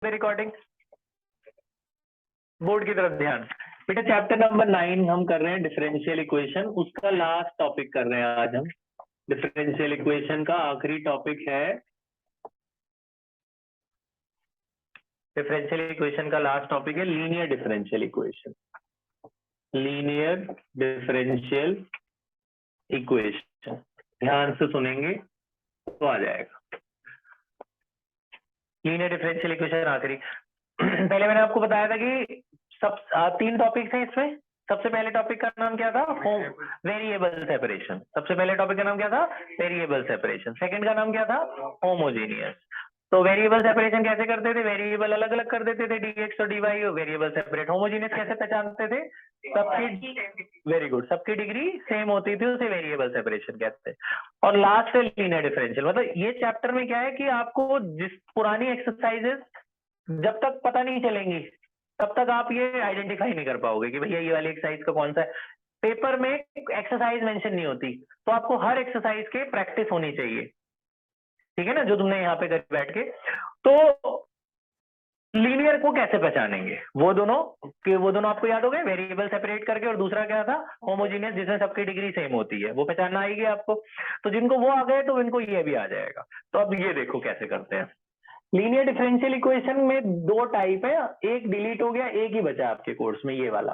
Recording board की तरफ ध्यान। बेटा चैप्टर नंबर 9 हम कर रहे हैं डिफरेंशियल इक्वेशन, उसका लास्ट टॉपिक कर रहे हैं आज हम। डिफरेंशियल इक्वेशन का आखिरी टॉपिक है, डिफरेंशियल इक्वेशन का लास्ट टॉपिक है linear differential equation. Linear differential equation ध्यान से सुनेंगे तो आ जाएगा। लीनियर डिफरेंशियल इक्वेशन आखिरी पहले मैंने आपको बताया था कि सब 3 टॉपिक्स हैं इसमें। सबसे पहले टॉपिक का नाम क्या था? Variable separation. सबसे पहले टॉपिक का नाम क्या था? Variable separation. सेकंड का नाम क्या था? होमोजीनियस। तो वेरिएबल सेपरेशन कैसे करते थे? वेरिएबल अलग अलग कर देते थे, dx और dy। Variable separate. होमोजीनियस कैसे पहचानते थे? सबकी, वेरी गुड, सबकी डिग्री सेम होती थी, उसे वेरिएबल सेपरेशन कहते हैं। और लास्ट है लीनियर डिफरेंशियल। मतलब ये चैप्टर में क्या है कि आपको जिस पुरानी एक्सरसाइजेस जब तक पता नहीं चलेंगी तब तक आप ये आइडेंटिफाई नहीं कर पाओगे कि भैया ये वाली एक्सरसाइज का कौन सा है। पेपर में एक्सरसाइज मेंशन नहीं होती, तो आपको हर एक्सरसाइज के प्रैक्टिस होनी चाहिए, ठीक है ना, जो तुमने यहाँ पे कर बैठ के। तो लीनियर को कैसे पहचानेंगे? वो दोनों आपको याद हो गए, वेरिएबल सेपरेट करके, और दूसरा क्या था? होमोजीनियस, जिसमें सबकी डिग्री सेम होती है, वो पहचानना आएगी आपको। तो जिनको वो आ गए तो इनको ये भी आ जाएगा। तो अब ये देखो कैसे करते हैं। लीनियर डिफरेंशियल इक्वेशन में 2 टाइप है, एक डिलीट हो गया, एक ही बचा आपके कोर्स में, ये वाला।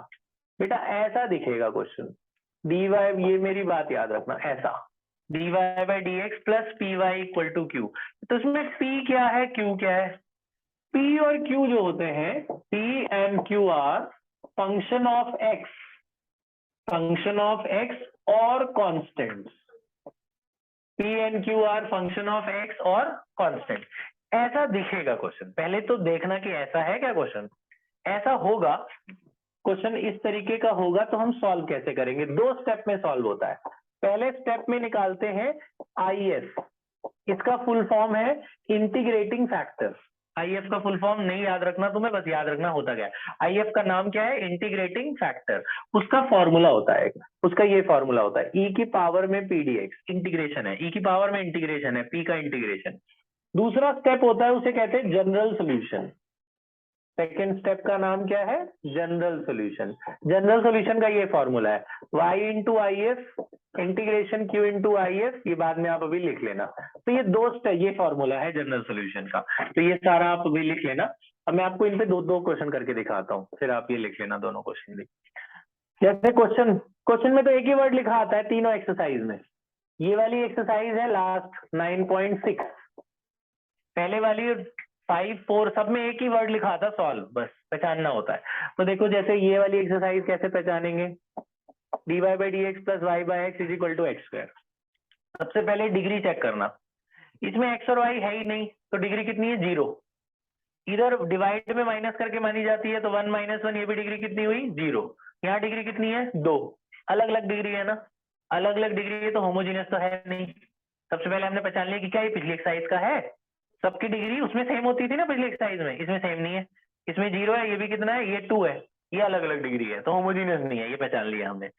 बेटा ऐसा दिखेगा क्वेश्चन, dy, ये मेरी बात याद रखना, ऐसा dy by d x plus p y equal to q. तो इसमें p क्या है, q क्या है? p और q जो होते हैं, p and q are function of x और constant. p and q are function of x और कांस्टेंट। ऐसा दिखेगा क्वेश्चन। पहले तो देखना कि ऐसा है क्या क्वेश्चन। ऐसा होगा क्वेश्चन, इस तरीके का होगा, तो हम सॉल्व कैसे करेंगे? 2 स्टेप में सॉल्व होता है। पहले स्टेप में निकालते हैं IF, इसका फुल फॉर्म है इंटीग्रेटिंग फैक्टर। IF का फुल फॉर्म नहीं याद रखना तुम्हें, बस याद रखना होता क्या है। IF का नाम क्या है? Integrating factor. उसका फॉर्मूला होता है, उसका ये फॉर्मूला होता है, e की पावर में p dx। इंटीग्रेशन है, e की पावर में इंटीग्रेशन है, p का इंटीग्रेशन। दूसरा स्टेप होता है, उसे कहते हैं जनरल सोल्यूशन। सेकेंड स्टेप का नाम क्या है? General solution. जनरल सोल्यूशन का ये फॉर्मूला है, y into I F integration q into I F. ये बाद में आप अभी लिख लेना। तो ये 2 स्टेप, ये फॉर्मूला है जनरल सोल्यूशन का। तो ये सारा आप अभी लिख लेना। अब मैं आपको इन पे 2 क्वेश्चन करके दिखाता हूँ, फिर आप ये लिख लेना दोनों क्वेश्चन भी। जैसे क्वेश्चन में तो एक ही वर्ड लिखा आता है तीनों एक्सरसाइज में। ये वाली एक्सरसाइज है लास्ट 9.6, पहले वाली 5, 4 सब में एक ही वर्ड लिखा था, सॉल्व, बस पहचानना होता है। तो देखो जैसे ये वाली एक्सरसाइज कैसे पहचानेंगे? dy by d x plus y by x is equal to x square. सबसे पहले डिग्री चेक करना, इसमें x और y है ही नहीं, तो डिग्री कितनी है? 0। इधर डिवाइड में माइनस करके मानी जाती है, तो 1 - 1, ये भी डिग्री कितनी हुई? 0। यहाँ डिग्री कितनी है? 2। अलग अलग डिग्री है ना, अलग अलग डिग्री है, तो होमोजीनियस तो है नहीं। सबसे पहले हमने पहचान लिया कि क्या ये पिछली एक्सरसाइज का है। सबकी डिग्री उसमें सेम होती थी ना पिछली एक्सरसाइज में, इसमें सेम नहीं है। इसमें 0 है, ये भी कितना है? ये 2 है। ये अलग अलग डिग्री है, तो होमोजीनियस नहीं है, ये पहचान लिया हमने।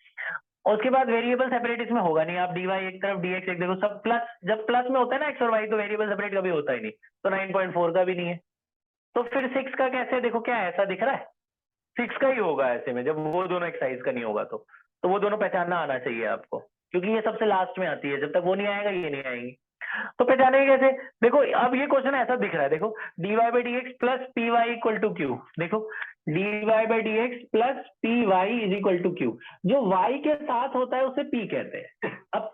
और उसके बाद वेरिएबल सेपरेट इसमें होगा नहीं। आप dy एक तरफ dx एक, देखो सब प्लस, जब प्लस में होता है ना x और y, तो वेरिएबल सेपरेट कभी होता ही नहीं। तो 9.4 का भी नहीं है। तो फिर 6 का कैसे? देखो क्या ऐसा दिख रहा है, 6 का ही होगा ऐसे में, जब वो दोनों एक्सरसाइज का नहीं होगा तो वो दोनों पहचानना आना चाहिए आपको, क्योंकि ये सबसे लास्ट में आती है। जब तक वो नहीं आएगा ये नहीं आएंगी। तो पहचानेंगे कैसे? देखो अब ये क्वेश्चन ऐसा दिख रहा है, देखो dy by d x plus p y equal to q. देखो dy by d x plus p y is equal to q. जो y के साथ होता है उसे p कहते हैं। अब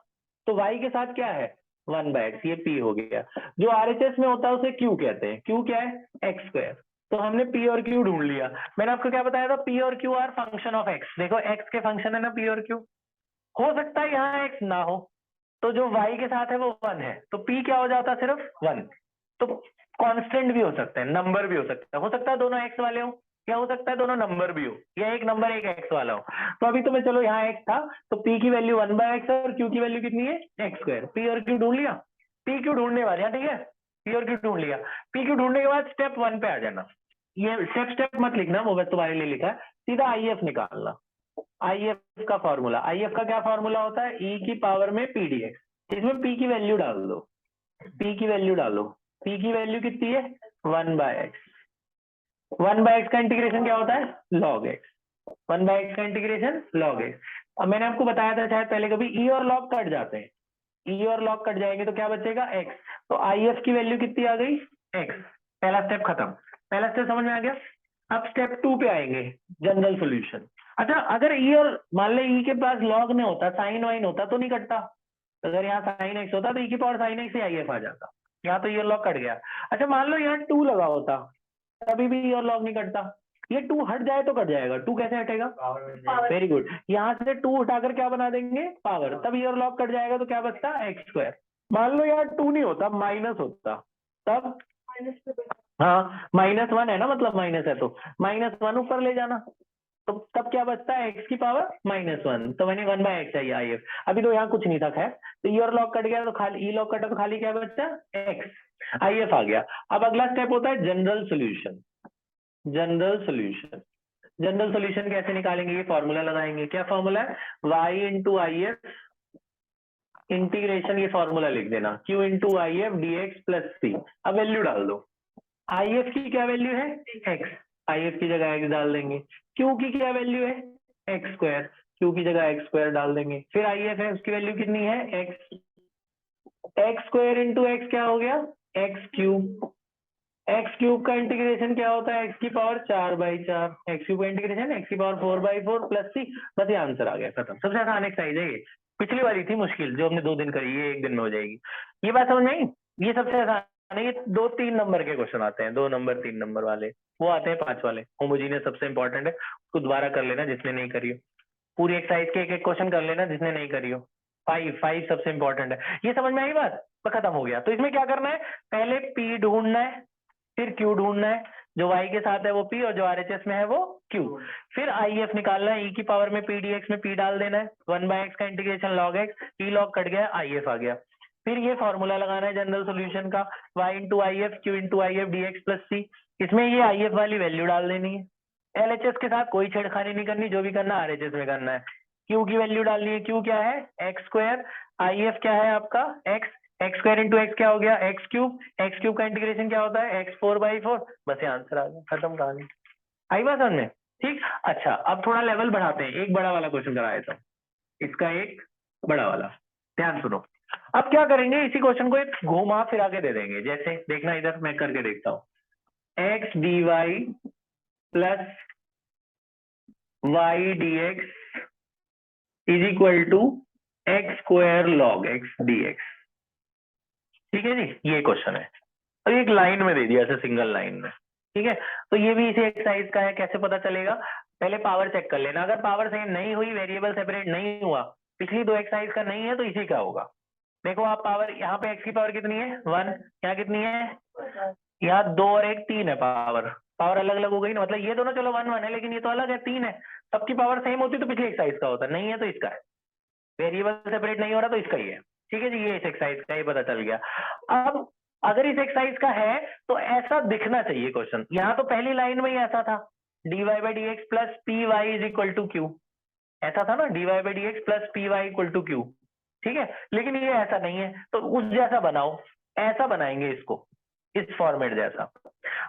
तो y के साथ क्या है? 1 बाई एक्स, ये p हो गया। जो RHS में होता है उसे q कहते हैं। q क्या है? X square. तो हमने p और q ढूंढ लिया। मैंने आपको क्या बताया था? p और q are function of x। देखो x के फंक्शन है ना p और q। हो सकता है यहाँ x ना हो, तो जो y के साथ है वो 1 है, तो p क्या हो जाता है? सिर्फ 1। तो कांस्टेंट भी हो सकते हैं, नंबर भी हो सकता है दोनों x वाले हो, या हो सकता है दोनों नंबर भी हो, या एक नंबर एक x वाला हो। तो अभी तो मैं, चलो यहाँ x था, तो p की वैल्यू 1 बाय एक्स और q की वैल्यू कितनी है? X square. p और q ढूंढ लिया, p q ढूंढने वाले हैं, ठीक है, p और q ढूंढ लिया। p q ढूंढने के बाद स्टेप 1 पे आ जाना। ये स्टेप मत लिखना, वो बस तुम्हारे लिए लिखा है। सीधा IF निकालना। IF का फॉर्मूला, IF का क्या फॉर्मूला होता है? e की पावर में p dx। इसमें p की वैल्यू डाल दो, p की वैल्यू डालो। p की वैल्यू कितनी है? 1 बाय एक्स। 1 बाय एक्स का इंटीग्रेशन क्या होता है? log x। 1 बाय एक्स का इंटीग्रेशन log x। अब मैंने आपको बताया था शायद पहले कभी, ई और log कट जाते हैं, ई और log कट जाएंगे तो क्या बचेगा? x। तो if की वैल्यू कितनी आ गई? x। पहला स्टेप खत्म। पहला स्टेप समझ में आ गया। अब स्टेप 2 पे आएंगे, जनरल सॉल्यूशन। अच्छा, अगर ई और मान ले ई के पास log में होता, साइन वाइन होता तो नहीं कटता। अगर यहाँ साइन एक्स होता तो ई की power sine x he if आ जाता। यहाँ तो ई और log कट गया। अच्छा मान लो यहाँ 2 लगा होता, तभी भी ई और log नहीं कटता। ये 2 हट जाए तो कट जाएगा। 2 कैसे हटेगा? Very good. यहाँ से 2 उठाकर क्या बना देंगे? पावर। तब ई और log कट जाएगा तो क्या बचता? X square. मान लो यार 2 नहीं होता, माइनस होता, तब हाँ -1 है ना, मतलब माइनस है तो -1 ऊपर ले जाना। तो तब क्या बचता है? एक्स की पावर -1। तो मैंने 1 बाय एक्स है आई एफ। अभी तो यहाँ कुछ नहीं था खैर। तो ई और log कट गया तो खाली ई log कटा तो खाली क्या बचा? एक्स। आई एफ आ गया। अब अगला स्टेप होता है general solution. General solution. General solution कैसे निकालेंगे? ये फॉर्मूला लगाएंगे। क्या फॉर्मूला है? y into I F integration, ये फॉर्मूला लिख देना, q into I F d x plus c. अब वैल्यू डाल दो। आई एफ की क्या वैल्यू है? x। आई एफ की जगह x डाल देंगे। q की क्या वैल्यू है? X square. q की जगह एक्स स्क्वायर डाल देंगे। फिर आई एफ है, उसकी वैल्यू कितनी है? x। X square into x क्या हो गया? X cube. एक्स क्यूब का इंटीग्रेशन क्या होता है? एक्स की पावर 4/4। एक्स क्यूब का इंटीग्रेशन एक्स की पावर 4/4 प्लस सी। बस ये आंसर आ गया, खत्म। सबसे आसान एक्सरसाइज है ये। पिछली वाली थी मुश्किल, जो हमने 2 दिन करी, ये 1 दिन में हो जाएगी। ये बात समझ में आई? ये सबसे आसान है। ये 2-3 नंबर के क्वेश्चन आते हैं, 2 नंबर 3 नंबर वाले, वो आते हैं 5 वाले। होमोजीनियस सबसे इंपॉर्टेंट है, उसको दोबारा कर लेना जिसने नहीं करी हो। पूरी एक्सरसाइज के एक एक क्वेश्चन कर लेना जिसने नहीं करी हो। 5 सबसे इंपॉर्टेंट है। ये समझ में आई बात? तो खत्म हो गया। तो इसमें क्या करना है? पहले पी ढूंढना है, फिर क्यू ढूंढना है। जो वाई के साथ है वो पी और जो आरएचएस में है वो क्यू। फिर आई एफ निकालना है, ई की पावर में पी डीएक्स में पी डाल देना है। 1 बाय एक्स का इंटीग्रेशन लॉग एक्स, ई लॉग कट गया, आई एफ आ गया। फिर ये फॉर्मूला लगाना है जनरल सोल्यूशन का, y into I F q into I F d x plus c. इसमें ये आई एफ वाली वैल्यू डाल देनी है। एलएचएस के साथ कोई छेड़खानी नहीं करनी, जो भी करना आरएचएस में करना है। क्यू की वैल्यू डालनी है, क्यू क्या है? X square. आई एफ क्या है आपका? X. X square into x क्या हो गया? X cube. एक्स क्यूब का इंटीग्रेशन क्या होता है? एक्स 4/4। बस ये आंसर आ गया, खत्म कहानी। आई बात समझ में? ठीक। अच्छा अब थोड़ा लेवल बढ़ाते हैं, एक बड़ा वाला क्वेश्चन कराया था, इसका एक बड़ा वाला। ध्यान सुनो। अब क्या करेंगे? इसी क्वेश्चन को एक घुमा फिरा के दे देंगे। जैसे देखना, इधर मैं करके देखता हूँ। X d y plus y d x is equal to x square log x d x. ठीक है जी, ये क्वेश्चन है। और एक लाइन में दे दिया, ऐसे सिंगल लाइन में। ठीक है, तो ये भी इसी एक्सरसाइज का है। कैसे पता चलेगा? पहले पावर चेक कर लेना। अगर पावर सेम नहीं हुई, वेरिएबल सेपरेट नहीं हुआ, पिछली 2 एक्सरसाइज का नहीं है, तो इसी का होगा। देखो आप, पावर यहाँ पे एक्स की पावर कितनी है? 1। यहाँ कितनी है? यहाँ 2 और 1 3 है पावर। पावर अलग अलग हो गई ना, मतलब ये दोनों चलो 1 1 है, लेकिन ये तो अलग है, 3 है। सबकी पावर सेम होती तो पिछली एक्सरसाइज का होता, नहीं है तो इसका है। वेरिएबल सेपरेट नहीं हो रहा तो इसका ही है। ठीक है जी, ये इस एक्सरसाइज का, ये पता चल गया। अब अगर इस एक्सरसाइज का है तो ऐसा दिखना चाहिए क्वेश्चन। यहाँ तो पहली लाइन में ही ऐसा था, dy by d x plus p y is equal to q. ऐसा था ना, dy by d x plus p y equal to q. ठीक है, लेकिन ये ऐसा नहीं है, तो उस जैसा बनाओ। ऐसा बनाएंगे इसको, इस फॉर्मेट जैसा।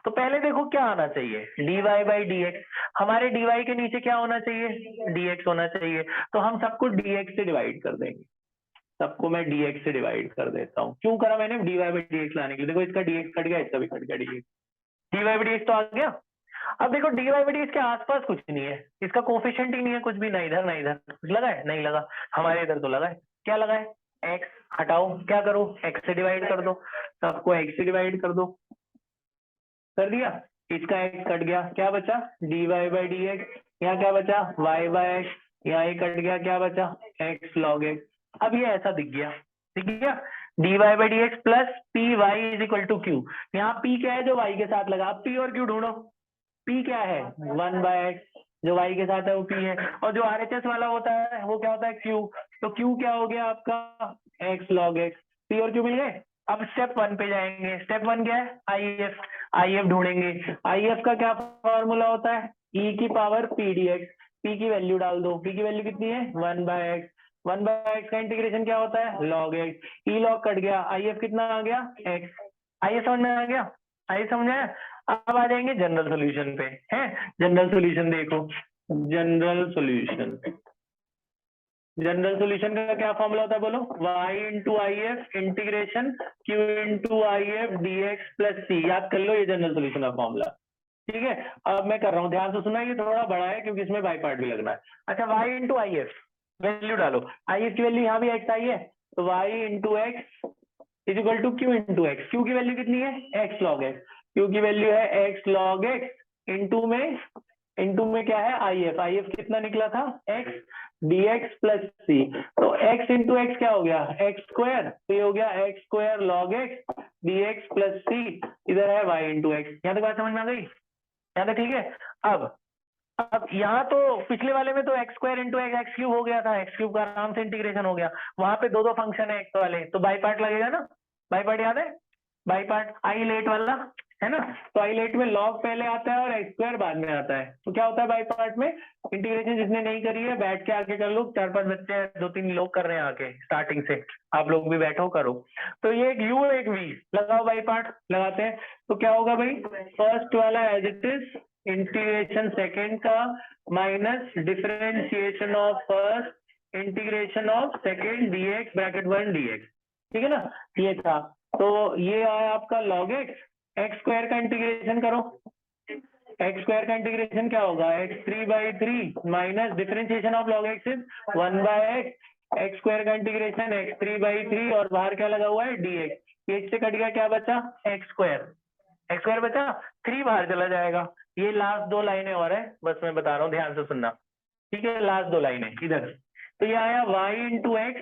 तो पहले देखो क्या आना चाहिए? dy by d x. हमारे dy के नीचे क्या होना चाहिए? dx होना चाहिए। तो हम सबको dx से डिवाइड कर देंगे। सबको मैं dx से डिवाइड कर देता हूँ। क्यों करा मैंने? dy बाई dx लाने के लिए। देखो इसका dx कट गया, इसका भी कट गया dx। dy बाई dx तो आ गया। अब देखो dy बाई dx के आसपास कुछ नहीं है, इसका कोफिशिएंट ही नहीं है कुछ भी, ना इधर ना इधर। कुछ लगा है? नहीं लगा। हमारे इधर तो लगा है। क्या लगा है? x। हटाओ, क्या करो? x से डिवाइड कर दो। सबको x से डिवाइड कर दो। कर दिया। इसका x कट गया, क्या बचा? dy by dx। यहाँ क्या बचा? y by x। यहाँ ये कट गया, क्या बचा? x log x। अब ये ऐसा दिख गया, दिख गया। dy by d x plus p y is equal to q. यहाँ p क्या है? जो y के साथ लगा। अब p और q ढूंढो। p क्या है? 1 बाय एक्स। जो y के साथ है वो p है, और जो RHS वाला होता है वो क्या होता है? q। तो q क्या हो गया आपका? x log x। p और q मिल गए। अब स्टेप 1 पे जाएंगे। स्टेप 1 क्या है? IF। IF ढूंढेंगे। IF का क्या फॉर्मूला होता है? e की power P D x. p की वैल्यू डाल दो। p की वैल्यू कितनी है? 1 बाय एक्स। 1 बाय एक्स का इंटीग्रेशन क्या होता है? log x। e log cut गया, IF कितना आ गया? x। IF समझ में आ गया? IF समझ में आया? अब आ जाएंगे जनरल सॉल्यूशन पे, है जनरल सॉल्यूशन देखो, जनरल सॉल्यूशन, जनरल सॉल्यूशन का क्या फॉर्मूला होता है बोलो, y into I F integration q into I F d x plus c, याद कर लो ये जनरल सॉल्यूशन का फॉर्मूला। ठीक है, अब मैं कर रहा हूँ, ध्यान से सुना, ये थोड़ा बड़ा है क्योंकि इसमें बाई पार्ट भी लगना है। अच्छा, y into I F value डालो, आई एफ की वैल्यू यहाँ भी x आई है, तो y into x is equal to q into x, q की वैल्यू कितनी है x log x, क्यू की वैल्यू है x log x, इंटू में क्या है आई एफ कितना निकला था x dx प्लस सी, तो x इंटू एक्स क्या हो गया x स्क्वायर, तो ये हो गया x square log x dx plus c, इधर है y इंटू एक्स। यहाँ तक बात समझ में आ गई, यहाँ तक ठीक है। अब यहाँ तो पिछले वाले में तो x square into x cube हो गया था, एक्स क्यूब का आराम से इंटीग्रेशन हो गया, वहां पे दो दो फंक्शन है एक्स वाले, तो बाई पार्ट लगेगा ना, बाई पार्ट याद है, बाई पार्ट आई लेट वाला है ना, तो आई लेट में लॉग पहले आता है और एक्स स्क्वायर बाद में आता है, तो क्या होता है बाई पार्ट में, इंटीग्रेशन जिसने नहीं करी है बैठ के आके कर लो, 4-5 बच्चे हैं, 2-3 लोग कर रहे हैं आके स्टार्टिंग से, आप लोग भी बैठो करो। तो ये एक यू एक वी लगाओ, बाई पार्ट लगाते हैं, तो क्या होगा भाई, फर्स्ट वाला as it is integration second का minus differentiation of first integration of second dx bracket 1 dx, ठीक है ना, ये था। तो ये आया आपका log x स्क्वायर का इंटीग्रेशन करो, x स्क्वायर का इंटीग्रेशन क्या होगा, x3/3 minus differentiation of log x is 1/x square का इंटीग्रेशन x3/3 और बाहर क्या लगा हुआ है dx, ये से कट गया, क्या बचा x स्क्वायर बचा, 3 बाहर चला जाएगा। ये लास्ट दो लाइनें और है, बस मैं बता रहा हूँ ध्यान से सुनना, ठीक है, लास्ट दो लाइनें इधर, तो ये आया y इंटू एक्स,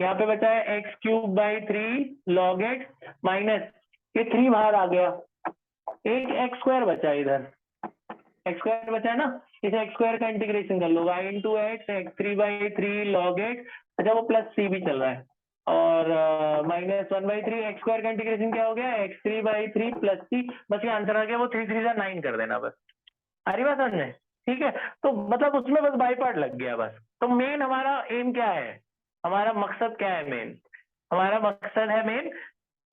यहाँ पे बचा है x³/3 log x माइनस ये 3 बाहर आ गया, एक x स्क्वायर बचा इधर, x स्क्वायर बचा है ना, इसे x स्क्वायर का इंटीग्रेशन कर लो, y into x x3/3 log x, अच्छा वो प्लस सी भी चल रहा है, और माइनस 1/3 एक्स स्क्वायर का इंटीग्रेशन क्या हो गया x3/3 प्लस सी, बस ये आंसर आ गया, वो 3 3 9 कर देना बस, आ रही बात समझ में, ठीक है। तो मतलब उसमें बस बाई पार्ट लग गया बस, तो मेन हमारा एम क्या है, हमारा मकसद क्या है, मेन हमारा मकसद है मेन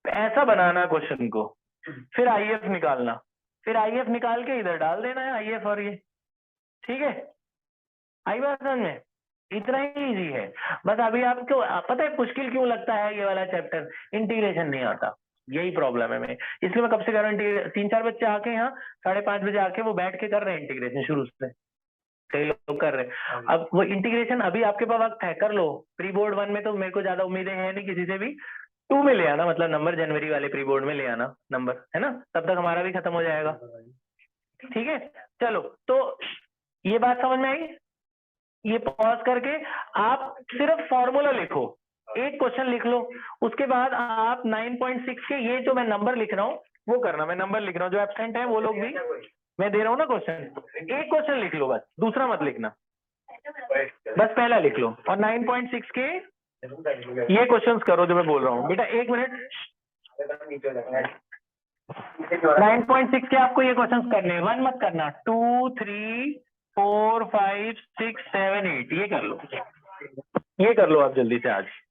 ऐसा बनाना क्वेश्चन को, फिर आईएफ निकालना, फिर आईएफ निकाल के इधर डाल देना है आईएफ, और ये ठीक है, आई बात समझ में, इतना ही इजी है। बस अभी आपको पता है मुश्किल क्यों लगता है ये वाला चैप्टर, इंटीग्रेशन नहीं आता, यही प्रॉब्लम है, मैं इसलिए मैं कब से कर रहा हूँ, 3-4 बच्चे आके यहाँ 5:30 बजे आके वो बैठ के कर रहे हैं इंटीग्रेशन शुरू से, कई लोग कर रहे हैं। अब वो इंटीग्रेशन अभी आपके पास वक्त है, कर लो, प्री बोर्ड 1 में तो मेरे को ज्यादा उम्मीदें हैं नहीं किसी से भी, 2 में ले आना, मतलब नंबर जनवरी वाले प्री बोर्ड में ले आना नंबर, है ना, तब तक हमारा भी खत्म हो जाएगा, ठीक है। चलो, तो ये बात समझ में आई, ये पॉज करके आप सिर्फ फॉर्मूला लिखो, एक क्वेश्चन लिख लो, उसके बाद आप 9.6 के ये जो मैं नंबर लिख रहा हूँ वो करना, मैं नंबर लिख रहा हूँ, जो एब्सेंट है वो लोग भी मैं दे रहा हूँ ना क्वेश्चन, एक क्वेश्चन लिख लो बस, दूसरा मत लिखना, बस पहला लिख लो, और 9.6 के ये क्वेश्चंस करो जो मैं बोल रहा हूँ। बेटा 1 मिनट, 9.6 के आपको ये क्वेश्चंस करने हैं, 1 मत करना, 2, 3, 4, 5, 6, 7, 8 ये कर लो आप जल्दी से आज।